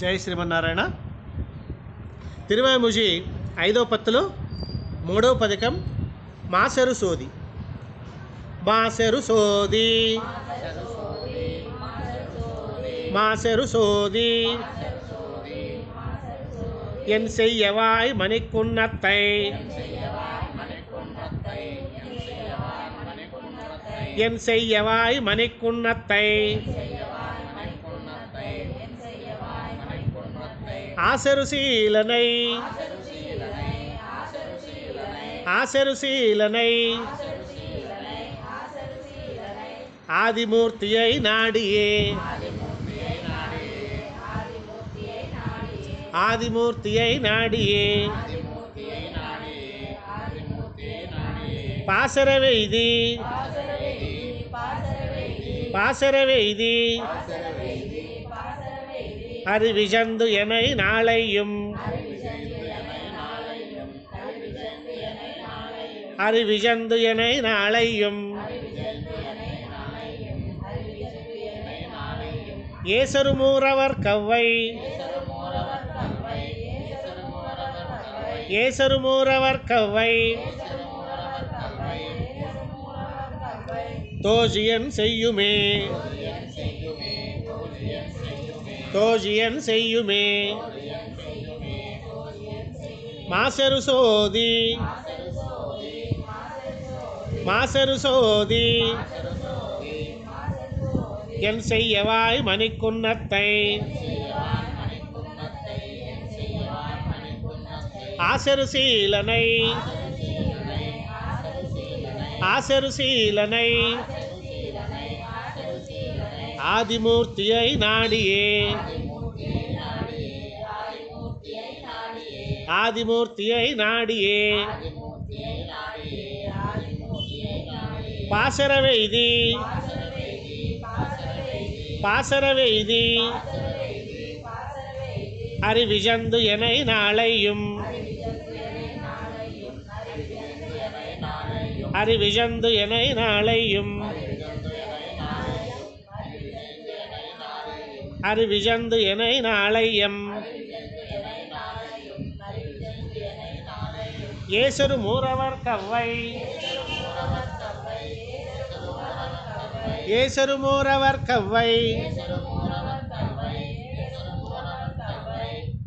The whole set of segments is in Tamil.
జై శ్రీమన్నారాయణ. తిరువాయిముజి 5వ పత్తులో 3వ పథకం మాసెరు సోది. మాసెరు సోది மாசெரு சோதி என் செய்யவாய் மணிக்குன்னத்தை என் செய்யவாய் மணிக்குன்னத்தை ஆசருசீலனை ஆசருசீலனை ஆதிமூர்த்தியை நாடியே ஆதிமூர்த்தியை நாடியே பாசரவெய்தி பாசரவெய்தி அறிவிஜந்து எனை நாளையும் அறிவிஜந்து எனை நாளையும் ஏசரு மூரவர் கவ்வை ஏசரு மூரவர் கவ்வை தோஜியன் செய்யுமே தோஜியன் செய்யுமே மாசெரு சோதி மாசெரு சோதி என் செய்யவாய் மணிக்குன்னத்தை ஆசருசீலனை ஆசருசீலனை ஆதிமூர்த்தியை நாடியே ஆதிமூர்த்தியை நாடியே பாசரவெய்தி பாசரவெய்தி அறிவிஜந்து எனை நாளையும் அறிவிஜந்து எனை நாளையும் அறிவிஜந்து எனை நாளையம் ஏசரு மூரவர் கவ்வை ஏசரு மூரவர் கவ்வை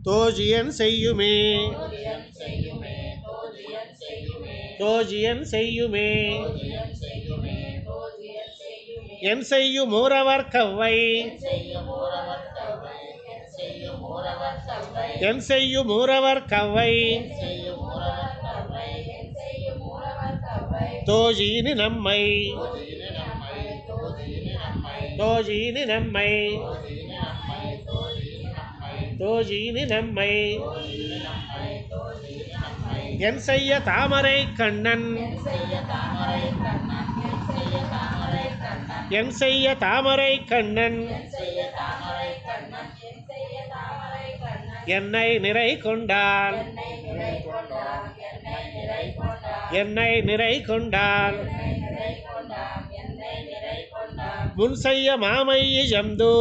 தோஜியன் செய்யுமே தோஜியன் செய்யுமே என் செய்யும் மூரவர் கவ்வை என் செய்யும் மூரவர் கவ்வை தோஜினி நம்மை தோஜினி நம்மை தோஜினி நம்மை என் செய்ய தாமரை கண்ணன் என் செய்ய தாமரை கண்ணன் என்னை நிறை கொண்டான் என்னை நிறை கொண்டான் முன் செய்ய மாமையை ஜம்து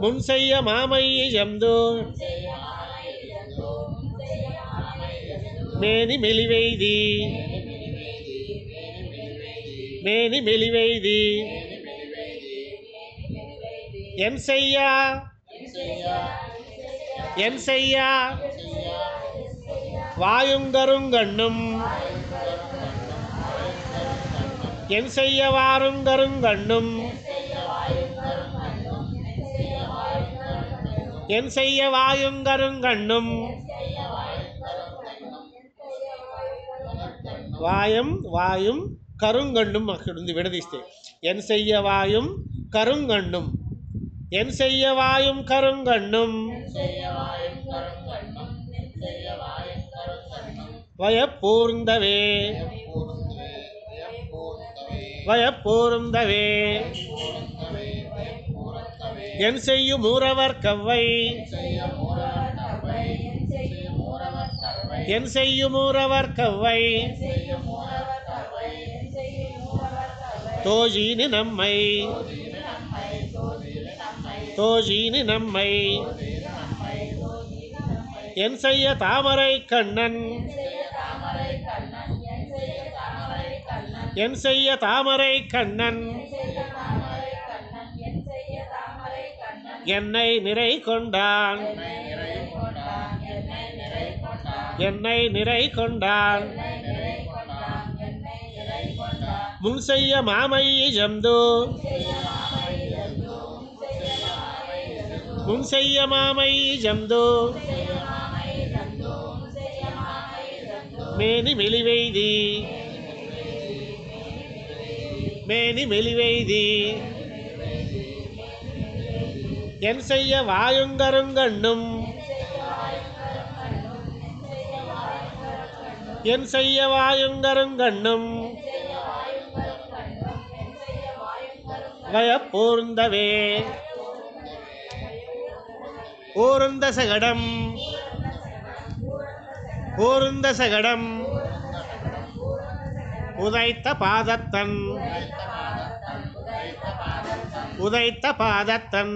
முன் செய்ய மாமையை ஜம்து மேனி மெலிவெய்தி மேனி மெலிவெய்தி என் செய்யா என் செய்யா வாயுங்கருங்கண்ணும் என் செய்ய வாருங்கருங்கண்ணும் என் செய்ய வாயுங்கருங்கண்ணும் வாயம் வாயும் கருங்கண்ணும் అక్కడుంది విడదీస్తే ఎన్ చెయ్య వాయుం కరుంగండం ఎన్ చెయ్య వాయుం కరుంగండం వయపూర్ందవే వయపూర్ందవే என் செய்யும் மூரவர் கவ்வை என் செய்யும் மூரவர் கவ்வை தோஜினி நம்மை தோஜீனி நம்மை என் செய்ய தாமரை கண்ணன் என் செய்ய தாமரை கண்ணன் என்னை நிறை கொண்டான் என்னை நிறை கொண்டான் முன் செய்ய மாமை ஜம்து முன் செய்ய மாமை ஜம்து மேனி மெலிவெய்தி மேனி மெலிவெய்தி என் செய்ய வாயுங்கருங்கண்ணும் என் செய்ய வாயுங்கருங்கண்ணும் வயப்பூர்ந்தவே ஊர்ந்த சகடம் ஊர்ந்த சகடம் உதைத்த பாதத்தன் உதைத்த பாதத்தன்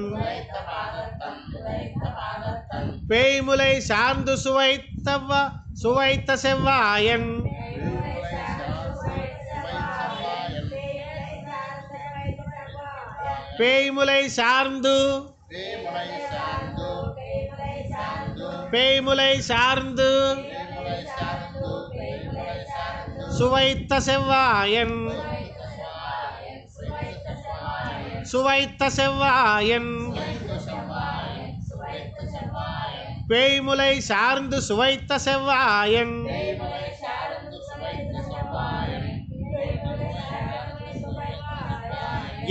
பேய்முலை சார்ந்து சுவைத்த செவ்வாயன் பேய்முலை சார்ந்து பேய்முலை சார்ந்து சுவைத்த செவ்வாயன் சுவைத்த செவ்வாயன் பேய்முலை சார்ந்து சுவைத்த செவ்வாயன்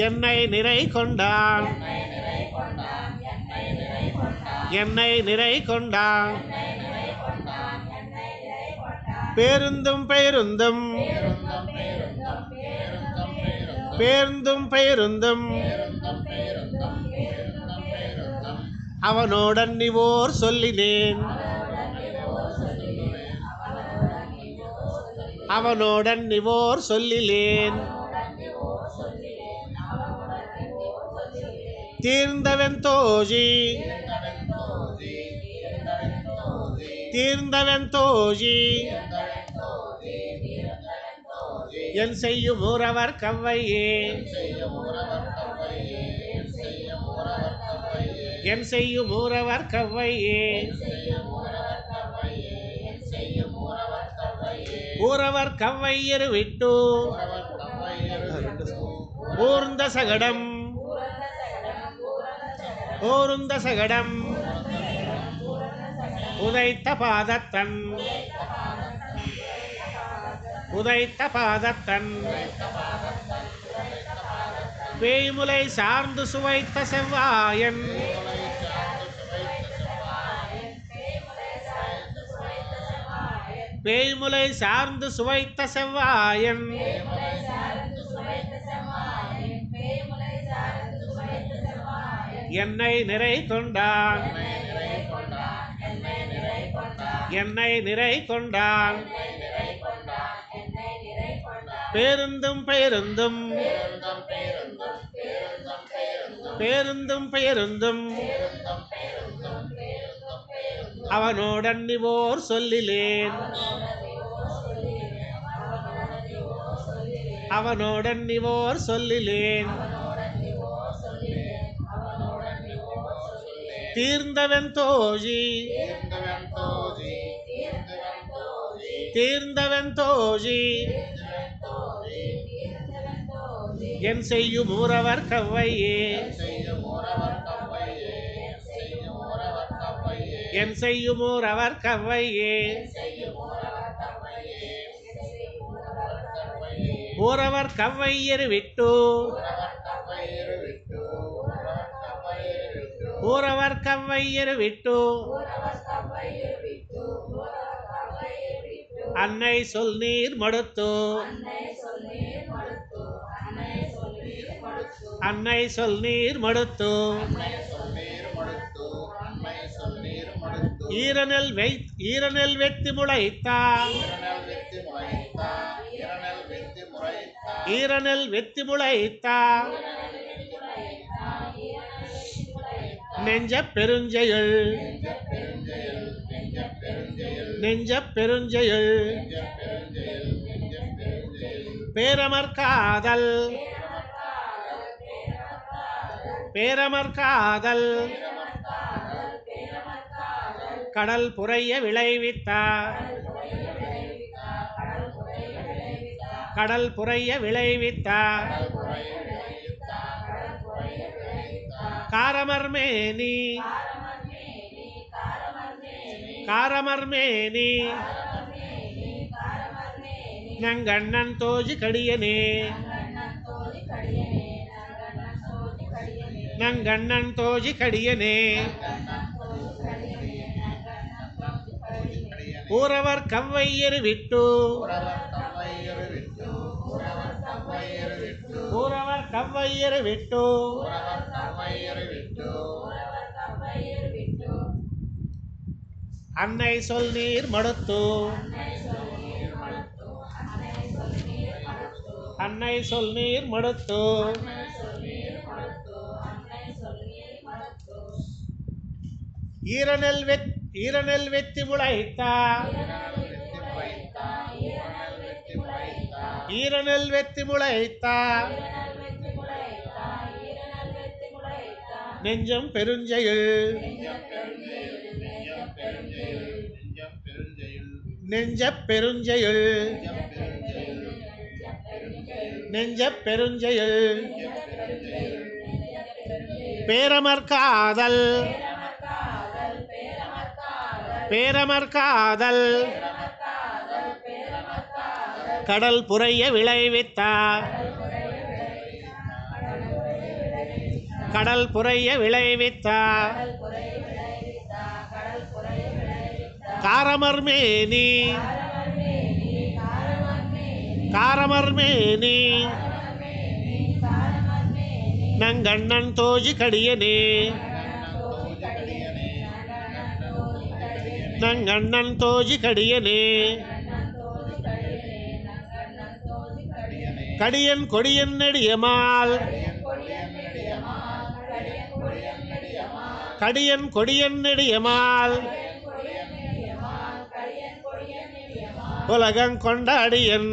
என்னை நிறை கொண்டான் என்னை நிறை கொண்டான் பேருந்தும் பேருந்தும் பேருந்தும் பேருந்தும் அவனோடன் நிவோர் சொல்லினேன் அவனோடன் நிவோர் சொல்லிலேன் தீர்ந்தவன் தோஜி தீர்ந்தவன் தோஜி என் செய்யும் ஊரவர் கவ்வையே என் செய்யும் ஊரவர் கவ்வையே ஊரவர் கவ்வையரு விட்டு ஊர்ந்த சகடம் ஊர்ந்த சகடம் உதைத்த பாதத்தன் உதைத்த பாதத்தன் பேய்முலை சார்ந்து சுவைத்த செவ்வாயன் பேய்முலை சார்ந்து சுவைத்த செவ்வாயன் என்னை நிறை கொண்டான் என்னை நிறை கொண்டான் பேருந்தும் பேருந்தும் பேருந்தும் பேருந்தும் அவனோடன் நிவோர் சொல்லிலேன் அவனோடன் நிவோர் சொல்லிலேன் தீர்ந்தவன் தோஜி தீர்ந்தவன் தோஜி என் செய்யும் ஊரவர் கவ்வையே என் செய்யும் ஊரவர் கவ்வையே ஊரவர் கவ்வையரு விட்டு ஊரவர் கவ்வையரு விட்டு அன்னை சொல் நீர் மடுத்து அன்னை சொல் நீர் மடுத்து ஈரநெல் வெத்தி முளைத்தா ஈரநெல் வெத்தி முளைத்தா நெஞ்ச பெருஞ்செயல் நெஞ்ச பெருஞ்செயல் பேரமர்காதல் பேரமர்காதல் கடல் புரைய விளைவித்தார் கடல் புரைய விளைவித்தார் காரமர்மேனி காரமர்மேனி நங்கண்ணன் தோஜி கடியனே நங்கண்ணன் தோஜி கடியனே ஊரவர் கவ்வையரு விட்டு ஊரவர் கவ்வையரு விட்டு அன்னை சொல் நீர் மடுத்து அன்னை சொல் நீர் மடுத்து ஈரநெல் வெத்தி முளைத்தா ஈரநெல் வெத்தி முளைத்தா நெஞ்சம் பெருஞ்செயல் நெஞ்ச பெருஞ்செயல் நெஞ்ச பெருஞ்செயல் பேரமர்காதல் பேரமர்காதல் கடல் புரைய விளைவித்தார் கடல் புரைய விளைவித்தார் காரமர்மேனி காரமர்மேனி நங்கண்ணன் தோஜி கடியனே நங்கண்ணன் தோஜி கடியனே கடியன் கொடியன் நெடியமால் கடியன் கொடியன் நெடியமால் உலகங்கொண்ட அடியன்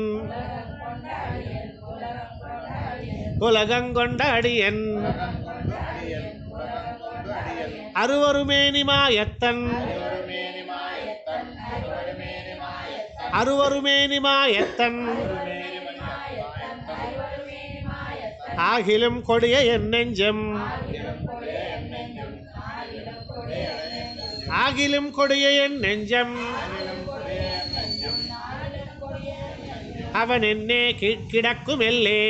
உலகங்கொண்ட அடியன் அருவருமேனி மாயத்தன் அருவருமேனி மாயத்தன் ஆகிலும் கொடிய என் நெஞ்சம் ஆகிலும் கொடிய என் நெஞ்சம் அவன் என்னே கிடக்கும் எல்லே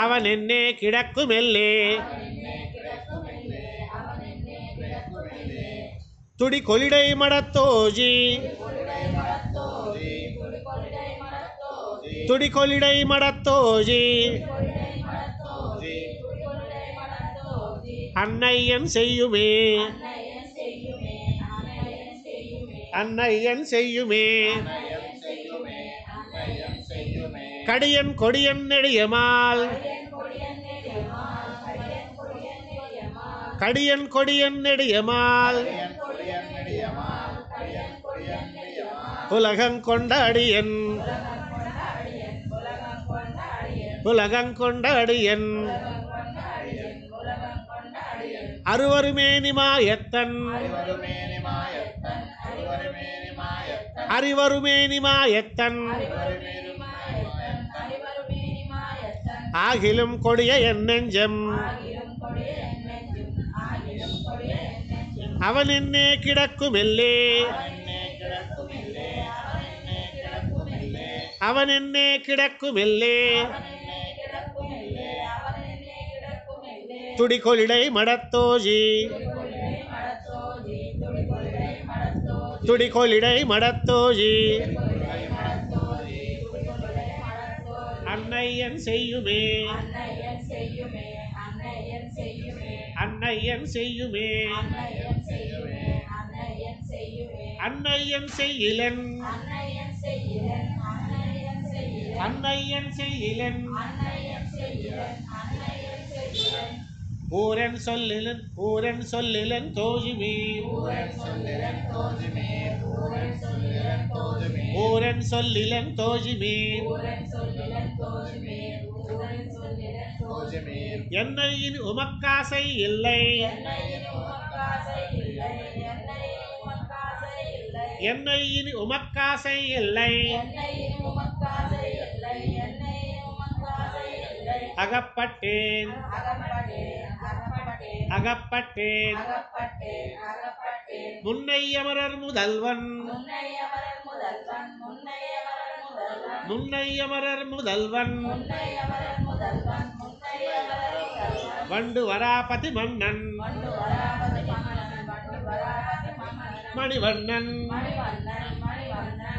அவன் என்னே கிடக்கும் எல்லே துடி கொலிடை மடத்தோஜி துடி கொலிடை மடத்தோஜி அன்னையன் செய்யுமே அன்னையன் செய்யுமே கடியன் கொடியன் நெடியமால் கடியன் கொடியன் நெடியமால் உலகங்கொண்ட அடியன் உலகங்கொண்ட அடியன் அருவருமேனி மாயத்தன் அறிவருமேனி மாயத்தன் ஆகிலும் கொடிய என் நெஞ்சம் அவன் என்னே கிடக்கும் எல்லே அவன் என்னே கிடக்கும் எல்லே துடி கொலிடை மடத்தோஜி துடி கொலிடை மடத்தோஜி அன்னையன் செய்யுமே அன்னையன் செய்யுமே அன்னையன் செய்யிலன் அன்னையன் செய்யிலன் ஊரன் சொல்லிலன் தோஜுமீர் ஊரன் சொல்லிலன் தோஜுமீர் என்னையின் உமக்காசை இல்லை என்னையின் உமக்காசை இல்லை அகப்பட்டேன் அகப்பட்டேன் முன்னையமரர் முதல்வன் முன்னையமரர் முதல்வன் வண்டு வராபதி மன்னன் மணிவண்ணன்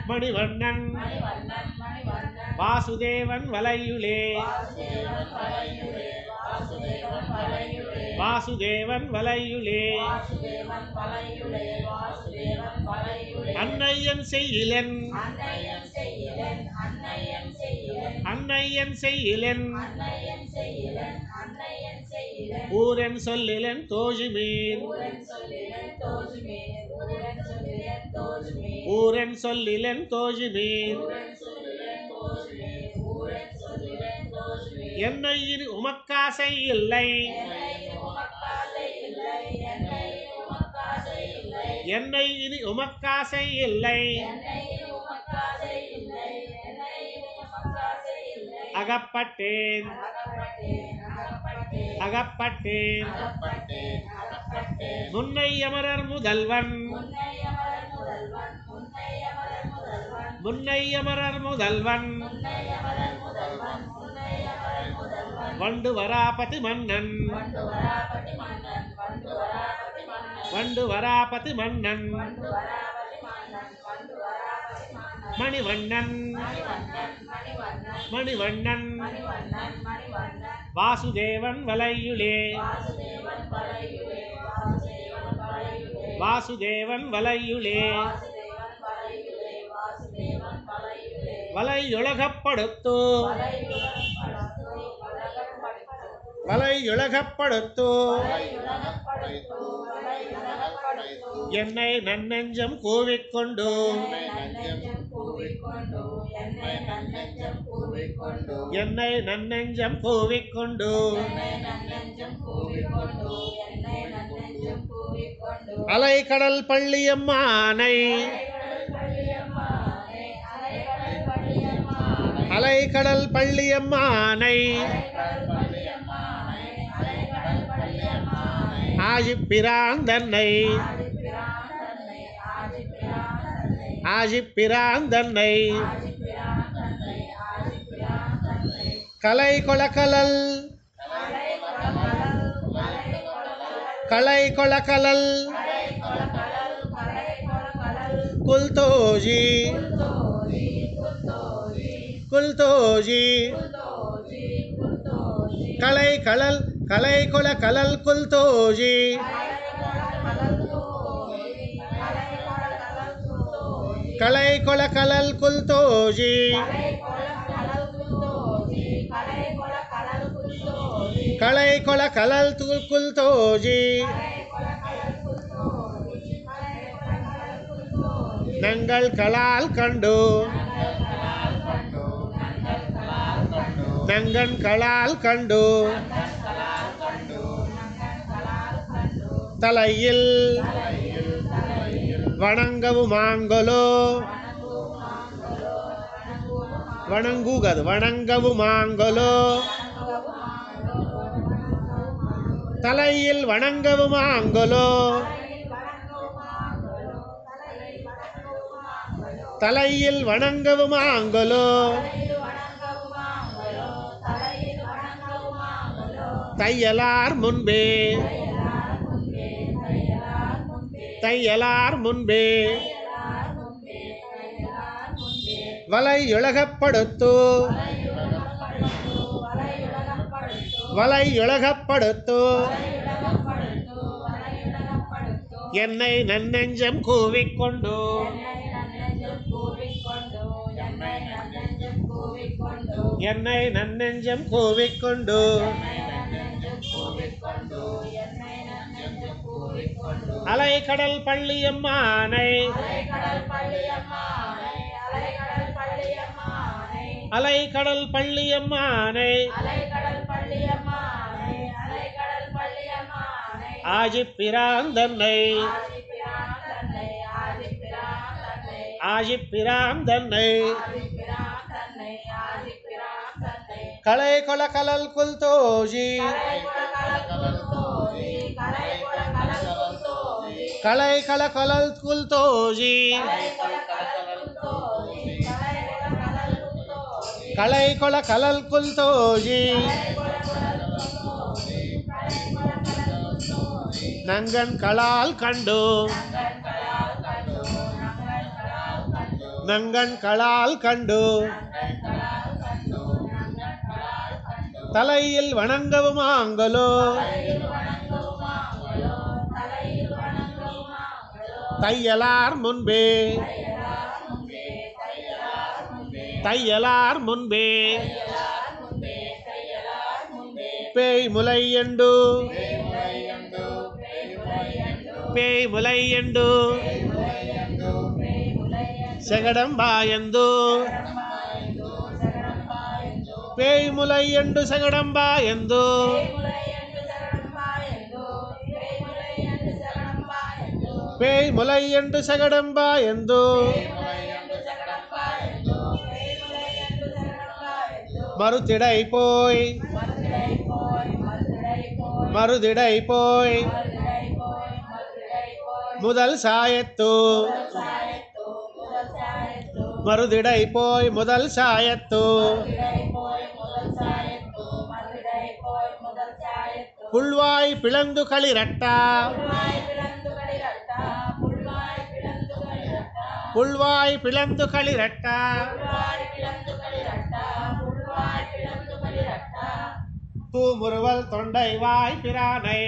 மணிவண்ணன் வாசுதேவன் வலையுளே வாசுதேவன் வலையுளே அன்னையன் செய்யிலன் அன்னையன் செய்யிலன் ஊரன் சொல்லிலன் தோஜுமீர் ஊரன் சொல்லிலன் தோஜுமீர் என்னையின் உமக்காசை இல்லை என்னையின் உமக்காசை இல்லை அகப்பட்டேன் அகப்பட்டேன் முன்னையமரர் முதல்வன் முன்னையமரர் முதல்வன் வண்டு வராபதி மன்னன் வண்டு வராபதி மன்னன் மணிவண்ணன் மணிவண்ணன் வாசுதேவன் வலையுளே வாசுதேவன் வலையுளே வலையுலகப்படுத்து வலையுலகப்படுத்து என்னை நன்னெஞ்சம் கூவிக்கொண்டு என்னை நன்னெஞ்சம் கூவிக்கொண்டு அலைக்கடல் பள்ளியம்மானை அலைக்கடல் பள்ளியம்மானை ஆஜிப்பிராந்தன்னை ஆஜிப்பிராந்தன்னை கலை கொளக்கலல் கலை கொளக்கலல் குல்தோஜி குல்தோஜி கலை கலல் கலை கொளக்கலல் குல்தோஜி கலை கொளக்கலல் குல்தோஜி கலை கொளக்கலல் குல்தோஜி நங்கள் கலால் கண்டு நங்கன் கலால் கண்டு தலையில் வணங்கவுமாங்கலோ வணங்குகது வணங்கவுமாங்கலோ தலையில் வணங்கவுமாங்கலோ தலையில் வணங்கவுமாங்கலோ தையலார் முன்பே தையலார் முன்பே வலையுலகப்படுத்து வலையுலகப்படுத்து என்னை நன்னெஞ்சம் கூவிக்கொண்டு என்னை நன்னெஞ்சம் கூவிக்கொண்டு அலைகடல் பள்ளியம்மானை அலைகடல் பள்ளியம்மானை ஆஜிப்பிராந்தன்னை ஆஜிப்பிராந்தன்னை கலை கொல கலல் குல்தோஜி கலை கல கலல் குல்தோஜி கலை கொல கலல் குல்தோஜி நங்கன் களால் கண்டு நங்கன் களால் கண்டு தலையில் வணங்கவுமாங்களோ தையலார் முன்பே தையலார் முன்பே பேய் முலையண்டு பேய் முலையண்டு செகடம்பாயந்து பேய் முலையண்டு செகடம்பாயந்து பேய் முலையண்டு செகடம்பாயந்து மறுதிடை போய் மறுதிடை போய் முதல் சாயத்து மறுதிடை போய் முதல் சாயத்து புல்வாய் பிளந்து களிரட்டா புல்வாய் பிளந்து களிரட்டா தூமுறுவல் தொண்டை வாய் பிரானை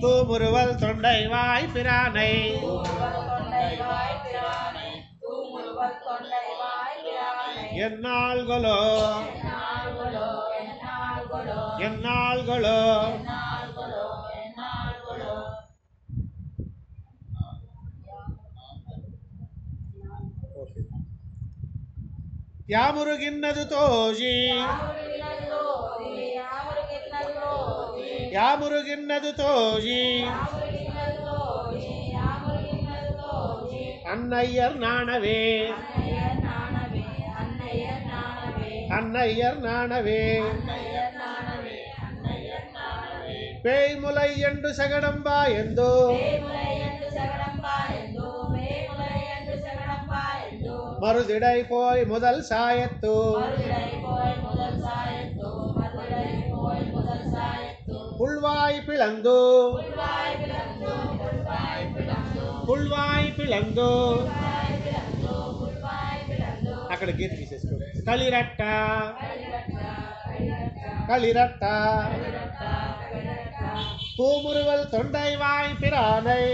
தூமுறுவல் தொண்டை வாய் பிரானை என்னாள்களோ என்னாள்களோ ಯಾಮುರುಗಿನ್ನದು ತೋಜಿ ಯಾಮುರುಗಿನ್ನದು ತೋಜಿ அன்னையர் நாணவே அன்னையர் நாணவே பேய் முலை என்று சகடம்பா எந்தோ மறுதிடை போய் முதல் சாயத்து புல்வாய் பிளந்து புல்வாய் பிளந்து అక్కడ గీత తీసేసుకో కలిరట్ట కలిరట్ట தூமுறுவல் தொண்டை வாய் பிரானை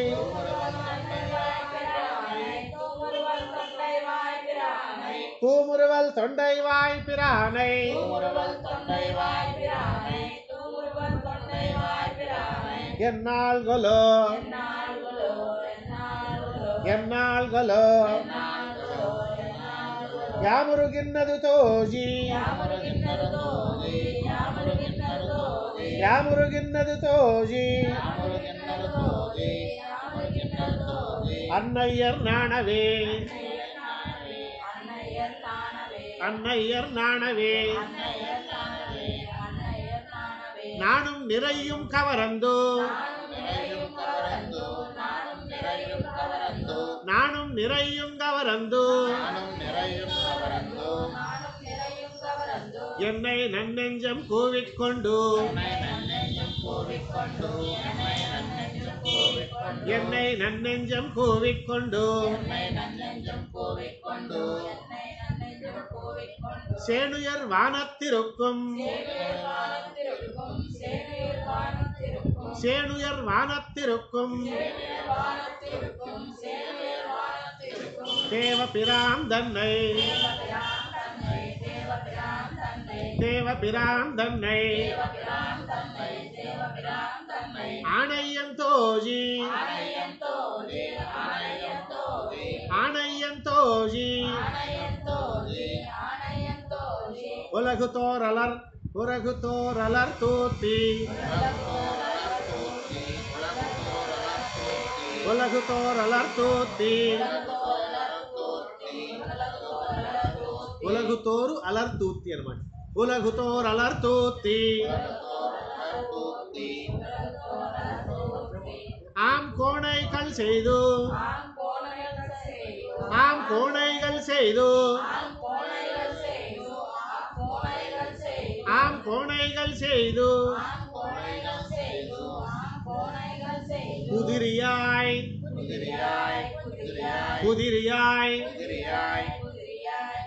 தூமுறுவல் தொண்டை வாய் பிரானை என்னாள்களோ என்னாள்களோ யாமுருகின்னது தோஜி யாமுருகின்னது தோஜி அன்னையர் நாணவே அன்னையர் நாணவே நானும் நிறையும் கவரந்தோ நானும் நிறையும் கவரந்தோ என்னை நன்னெஞ்சம் கூவிக்கொண்டு என்னை நன்னெஞ்சம் கூவிக்கொண்டு சேனுயர் வானத்திருக்கும் சேனுயர் வானத்திருக்கும் தேவபிரான் தன்னை தேவபிரான் தன்னை ஆணையன் தோழி ஆணையன் தோழி உலகுதோரலர் உலகுதோரலர் தூத்தி உலகுதோரலர் தூத்தி உலகுதோறு அலர் தூத்தி அన్నమాట உலகுதோர் அலர் தூத்தி ஆம் கோணைகள் செய்து ஆம் கோணைகள் செய்து ஆம் கோணைகள் செய்து குதிரியாய் குதிரியாய்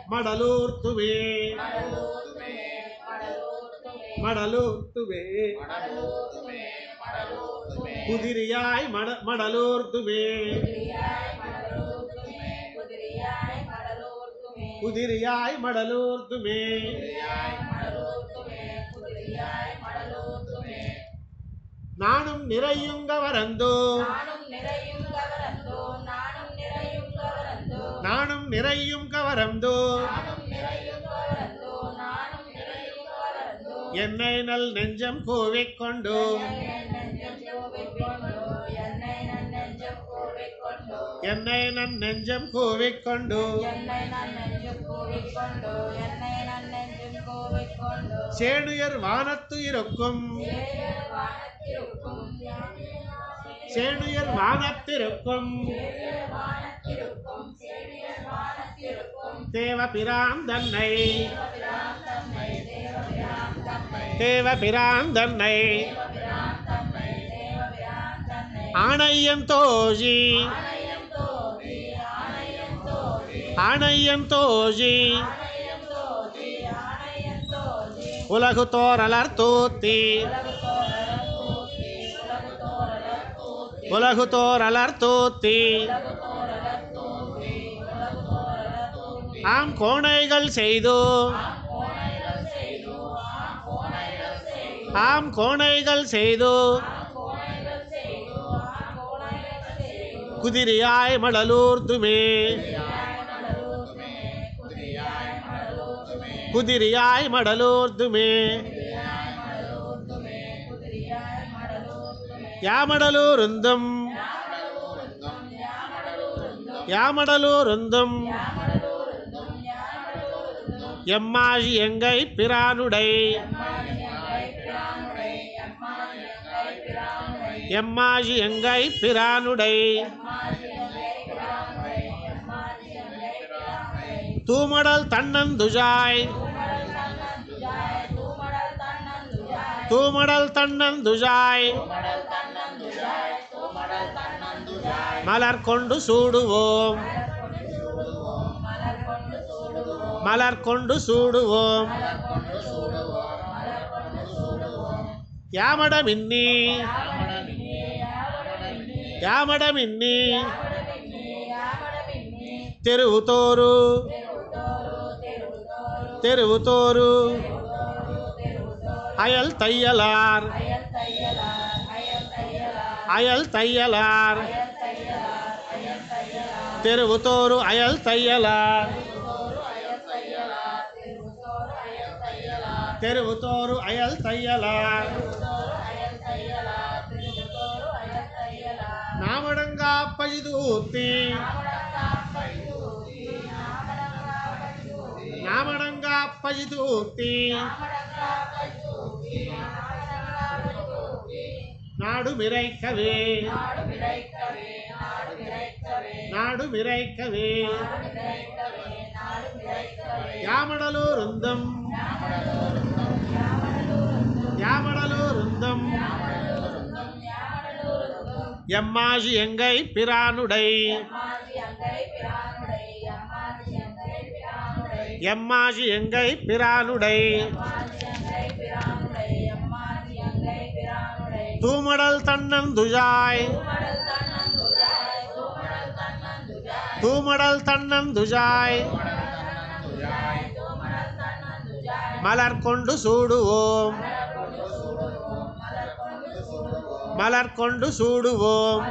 மடலூர்த்துவே மடலூர்த்துவே குதிரியாய் மடலூர்த்துவே குதிரியாய் மடலூர்த்துவே நானும் நிறையுங்கவரந்தோ நானும் நிறையும் கவரந்தோ என்னை நல் நெஞ்சம் கூவிக்கொண்டு என்னை நன் நெஞ்சம் கூவிக்கொண்டு சேனுயர் வானத்து இருக்கும் சேனுயர் வானத்திருக்கும் தேவபிரான் தன்னை தேவபிரான் தன்னை ஆணையன் தோழி ஆணையன் தோழி உலகுதோரலர் தூத்தி உலகுதோரலர் தூத்தி ஆம் கோணைகள் செய்து ஆம் கோணைகள் செய்து குதிரியாய் மடலூர்த்துமே குதிரியாய் மடலூர்த்துமே யாமடலூருந்தும் யாமடலூருந்தும் எம்மாழி எங்கை பிரானுடை எம்மாழி எங்கை பிரானுடை தூமடல் தன்னந்துஜாய் தூமடல் தன்னந்துஜாய் மலர் கொண்டு சூடுவோம் மலர் கொண்டு சூடுவோம் யாமடமின்னி யாமடமின்னி தெருவுதோறு தெருவுதோறு அயல் தையலார் அயல் தையலார் தெருவுதோறு அயல் தையலார் தெருவுதோறு அயல் தையலார் நாமடங்கா பழிதூத்தி நாமடங்கா பழிதூத்தி நாடு விரைக்கவே நாடு விரைக்கவே யாமடலூருந்தும் யாமடலூருந்தும் எம்மாஜி எங்கை பிரானுடை எம்மாஜி எங்கை பிரானுடை தூமடல் தன்னந்துஜாய் தூமடல் தன்னந்துஜாய் மலர் கொண்டு சூடுவோம் மலர் கொண்டு சூடுவோம்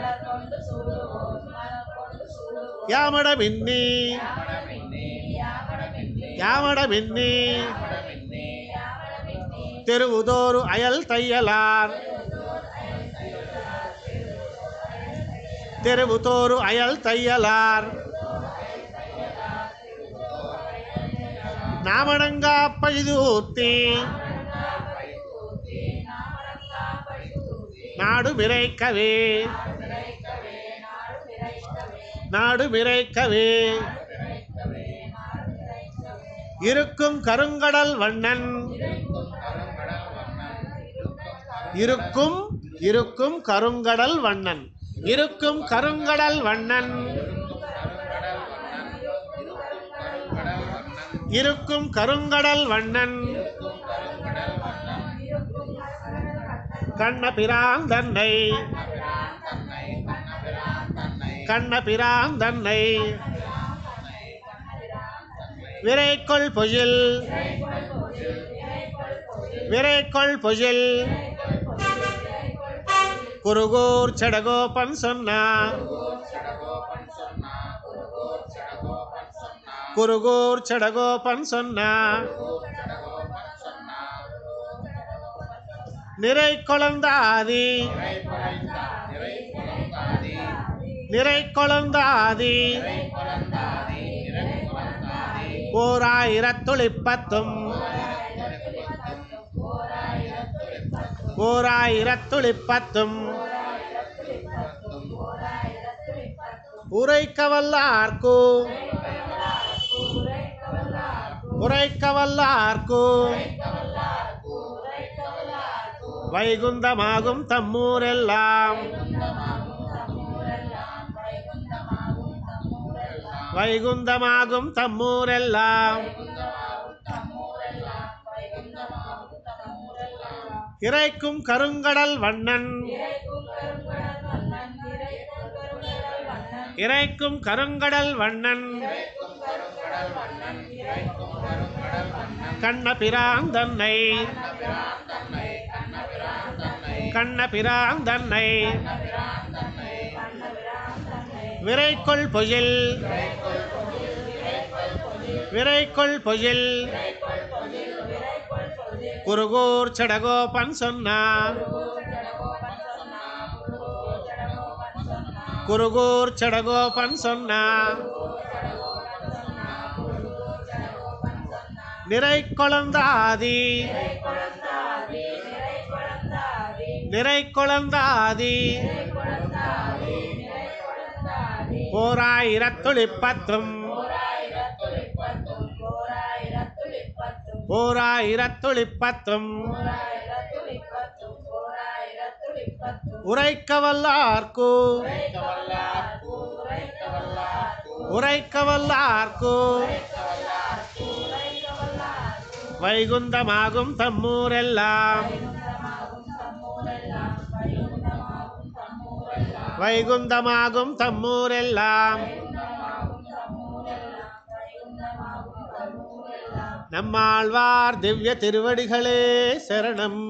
யாமடமின்னி யாமடமின்னி தெருவுதோறு அயல் தையலார் தெருவுதோறு அயல் தையலார் நாமடங்கா பழுது ஊத்தி நாடு விரைக்கவே நாடு விரைக்கவே இருக்கும் கருங்கடல் வண்ணன் இருக்கும் இருக்கும் கருங்கடல் வண்ணன் இருக்கும் கருங்கடல் வண்ணன் இருக்கும் கருங்கடல் வண்ணன் கண்ணபிரான் தன்னை கண்ணபிரான் தன்னை விரைக்கொள் பொழில் விரைக்கொள் பொழில் குருகூர் சடகோபன் சொன்னார் குருகூர் சடகோபன் சொன்னார் நிறை கொளந்தாதி நிறை கொளந்தாதி ஓர் 1010 ஓர் 1010 உரைக்கவல்லார்க்கு உரைக்கவல்லார்க்கு வைகுந்தமாகும் தம்மூரெல்லாம் வைகுந்தமாகும் தம்மூரெல்லாம் இறைக்கும் கருங்கடல் வண்ணன் இறைக்கும் கருங்கடல் வண்ணன் கண்ணபிரான் தன்னை கண்ணபிரான் தன்னை விரைக்கொள் பொழில் விரைக்கொள் பொழில் குருகூர் சடகோபன் சொன்னார் குருகூர் சடகோபன் சொன்னார் நிறை கொளந்தாதி நிறை கொளந்தாதி ஓர் 1010 ஓர் 1010 உரைக்கவல்லார்க்கு உரைக்கவல்லார்க்கு வைகுந்தமாகும் தம்மூரெல்லாம் வைகுந்தமாகும் தம்மூரெல்லாம் நம்மாழ்வார் திவ்ய திருவடிகளே சரணம்.